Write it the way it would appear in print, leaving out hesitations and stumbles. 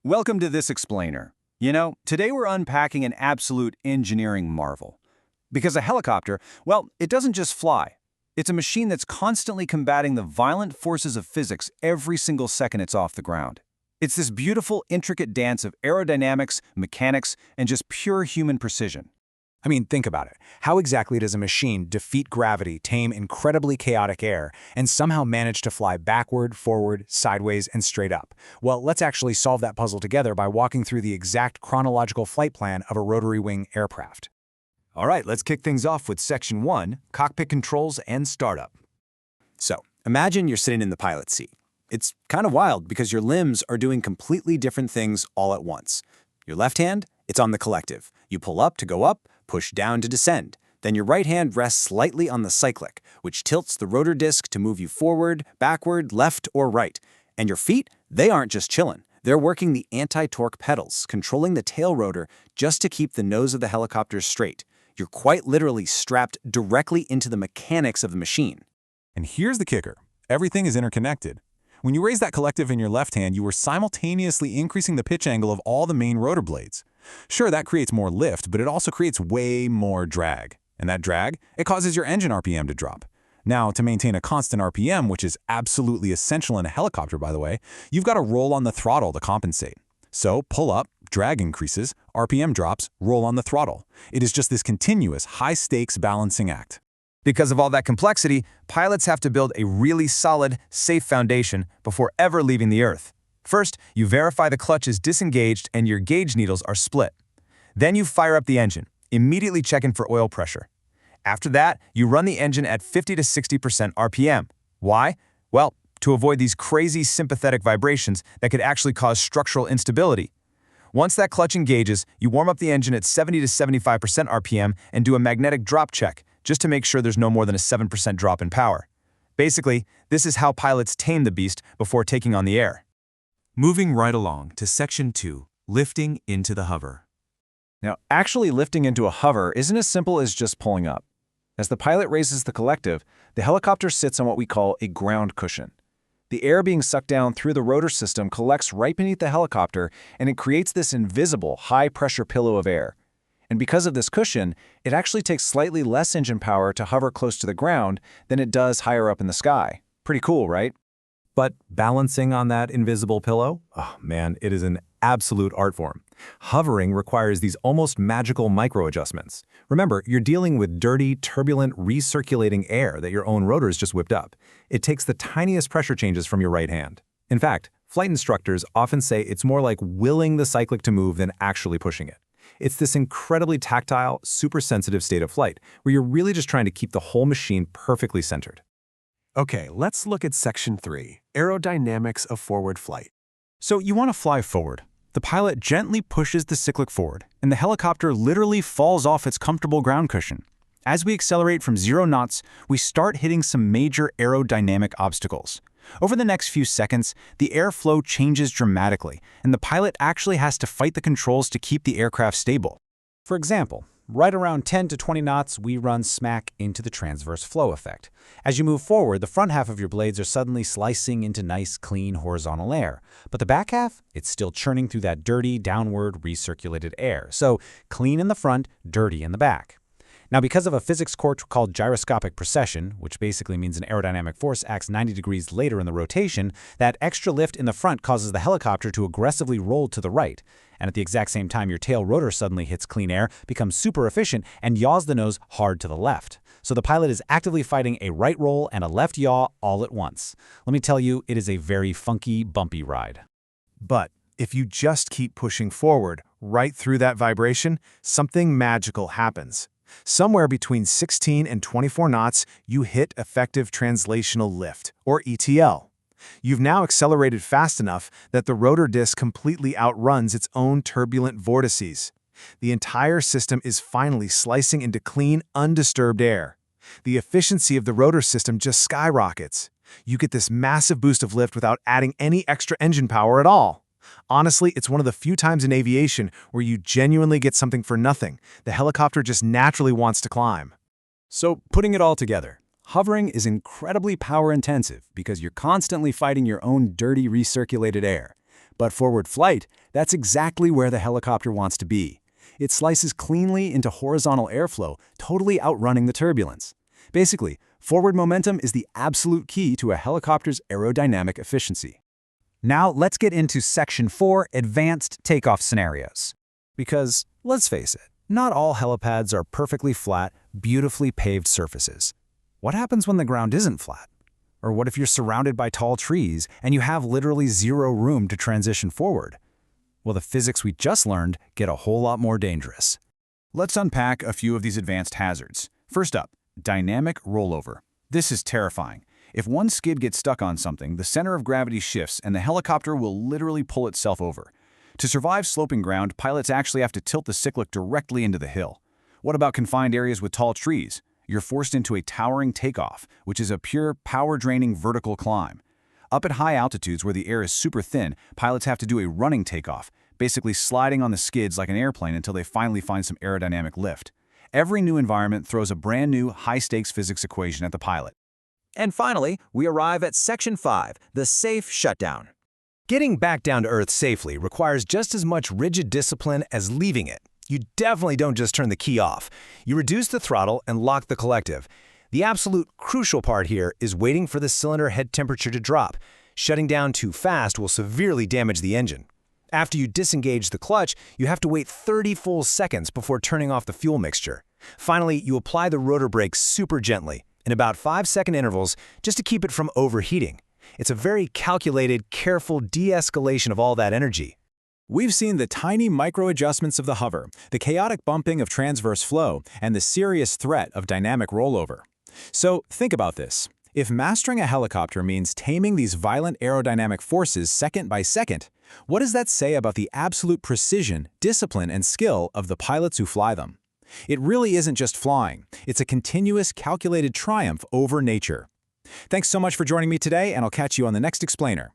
Welcome to This Explainer. Today we're unpacking an absolute engineering marvel. Because a helicopter, well, it doesn't just fly. It's a machine that's constantly combating the violent forces of physics every single second it's off the ground. It's this beautiful, intricate dance of aerodynamics, mechanics, and just pure human precision. I mean, think about it. How exactly does a machine defeat gravity, tame incredibly chaotic air, and somehow manage to fly backward, forward, sideways, and straight up? Well, let's actually solve that puzzle together by walking through the exact chronological flight plan of a rotary wing aircraft. All right, let's kick things off with Section 1, Cockpit Controls and Startup. So, imagine you're sitting in the pilot's seat. It's kind of wild because your limbs are doing completely different things all at once. Your left hand, it's on the collective. You pull up to go up, push down to descend. Then your right hand rests slightly on the cyclic, which tilts the rotor disc to move you forward, backward, left, or right. And your feet, they aren't just chilling. They're working the anti-torque pedals, controlling the tail rotor just to keep the nose of the helicopter straight. You're quite literally strapped directly into the mechanics of the machine. And here's the kicker. Everything is interconnected. When you raise that collective in your left hand, you are simultaneously increasing the pitch angle of all the main rotor blades. Sure, that creates more lift, but it also creates way more drag. And that drag, it causes your engine RPM to drop. Now, to maintain a constant RPM, which is absolutely essential in a helicopter, by the way, you've got to roll on the throttle to compensate. So, pull up, drag increases, RPM drops, roll on the throttle. It is just this continuous, high-stakes balancing act. Because of all that complexity, pilots have to build a really solid, safe foundation before ever leaving the Earth. First, you verify the clutch is disengaged and your gauge needles are split. Then you fire up the engine, immediately checking for oil pressure. After that, you run the engine at 50 to 60% RPM. Why? Well, to avoid these crazy sympathetic vibrations that could actually cause structural instability. Once that clutch engages, you warm up the engine at 70 to 75% RPM and do a magnetic drop check, just to make sure there's no more than a 7% drop in power. Basically, this is how pilots tame the beast before taking on the air. Moving right along to Section 2, Lifting into the Hover. Now, actually lifting into a hover isn't as simple as just pulling up. As the pilot raises the collective, the helicopter sits on what we call a ground cushion. The air being sucked down through the rotor system collects right beneath the helicopter, and it creates this invisible, high-pressure pillow of air. And because of this cushion, it actually takes slightly less engine power to hover close to the ground than it does higher up in the sky. Pretty cool, right? But balancing on that invisible pillow? Oh man, it is an absolute art form. Hovering requires these almost magical micro-adjustments. Remember, you're dealing with dirty, turbulent, recirculating air that your own rotors just whipped up. It takes the tiniest pressure changes from your right hand. In fact, flight instructors often say it's more like willing the cyclic to move than actually pushing it. It's this incredibly tactile, super sensitive state of flight where you're really just trying to keep the whole machine perfectly centered. Okay, let's look at Section 3, Aerodynamics of Forward Flight. So you want to fly forward. The pilot gently pushes the cyclic forward, and the helicopter literally falls off its comfortable ground cushion. As we accelerate from 0 knots, we start hitting some major aerodynamic obstacles. Over the next few seconds, the airflow changes dramatically, and the pilot actually has to fight the controls to keep the aircraft stable. For example, right around 10 to 20 knots, we run smack into the transverse flow effect. As you move forward, the front half of your blades are suddenly slicing into nice, clean, horizontal air. But the back half, it's still churning through that dirty, downward, recirculated air. So clean in the front, dirty in the back. Now, because of a physics quirk called gyroscopic precession, which basically means an aerodynamic force acts 90 degrees later in the rotation, that extra lift in the front causes the helicopter to aggressively roll to the right. And at the exact same time, your tail rotor suddenly hits clean air, becomes super efficient, and yaws the nose hard to the left. So the pilot is actively fighting a right roll and a left yaw all at once. Let me tell you, it is a very funky, bumpy ride. But if you just keep pushing forward, right through that vibration, something magical happens. Somewhere between 16 and 24 knots, you hit effective translational lift, or ETL. You've now accelerated fast enough that the rotor disc completely outruns its own turbulent vortices. The entire system is finally slicing into clean, undisturbed air. The efficiency of the rotor system just skyrockets. You get this massive boost of lift without adding any extra engine power at all. Honestly, it's one of the few times in aviation where you genuinely get something for nothing. The helicopter just naturally wants to climb. So, putting it all together, hovering is incredibly power-intensive because you're constantly fighting your own dirty, recirculated air. But forward flight, that's exactly where the helicopter wants to be. It slices cleanly into horizontal airflow, totally outrunning the turbulence. Basically, forward momentum is the absolute key to a helicopter's aerodynamic efficiency. Now let's get into Section 4, Advanced Takeoff Scenarios. Because, let's face it, not all helipads are perfectly flat, beautifully paved surfaces. What happens when the ground isn't flat? Or what if you're surrounded by tall trees and you have literally zero room to transition forward? Well, the physics we just learned get a whole lot more dangerous. Let's unpack a few of these advanced hazards. First up, dynamic rollover. This is terrifying. If one skid gets stuck on something, the center of gravity shifts and the helicopter will literally pull itself over. To survive sloping ground, pilots actually have to tilt the cyclic directly into the hill. What about confined areas with tall trees? You're forced into a towering takeoff, which is a pure, power-draining vertical climb. Up at high altitudes where the air is super thin, pilots have to do a running takeoff, basically sliding on the skids like an airplane until they finally find some aerodynamic lift. Every new environment throws a brand new, high-stakes physics equation at the pilot. And finally, we arrive at Section 5, the safe shutdown. Getting back down to Earth safely requires just as much rigid discipline as leaving it. You definitely don't just turn the key off. You reduce the throttle and lock the collective. The absolute crucial part here is waiting for the cylinder head temperature to drop. Shutting down too fast will severely damage the engine. After you disengage the clutch, you have to wait 30 full seconds before turning off the fuel mixture. Finally, you apply the rotor brake super gently, in about 5-second intervals, just to keep it from overheating. It's a very calculated, careful de-escalation of all that energy. We've seen the tiny micro-adjustments of the hover, the chaotic bumping of transverse flow, and the serious threat of dynamic rollover. So think about this. If mastering a helicopter means taming these violent aerodynamic forces second by second, what does that say about the absolute precision, discipline, and skill of the pilots who fly them? It really isn't just flying. It's a continuous, calculated triumph over nature. Thanks so much for joining me today, and I'll catch you on the next explainer.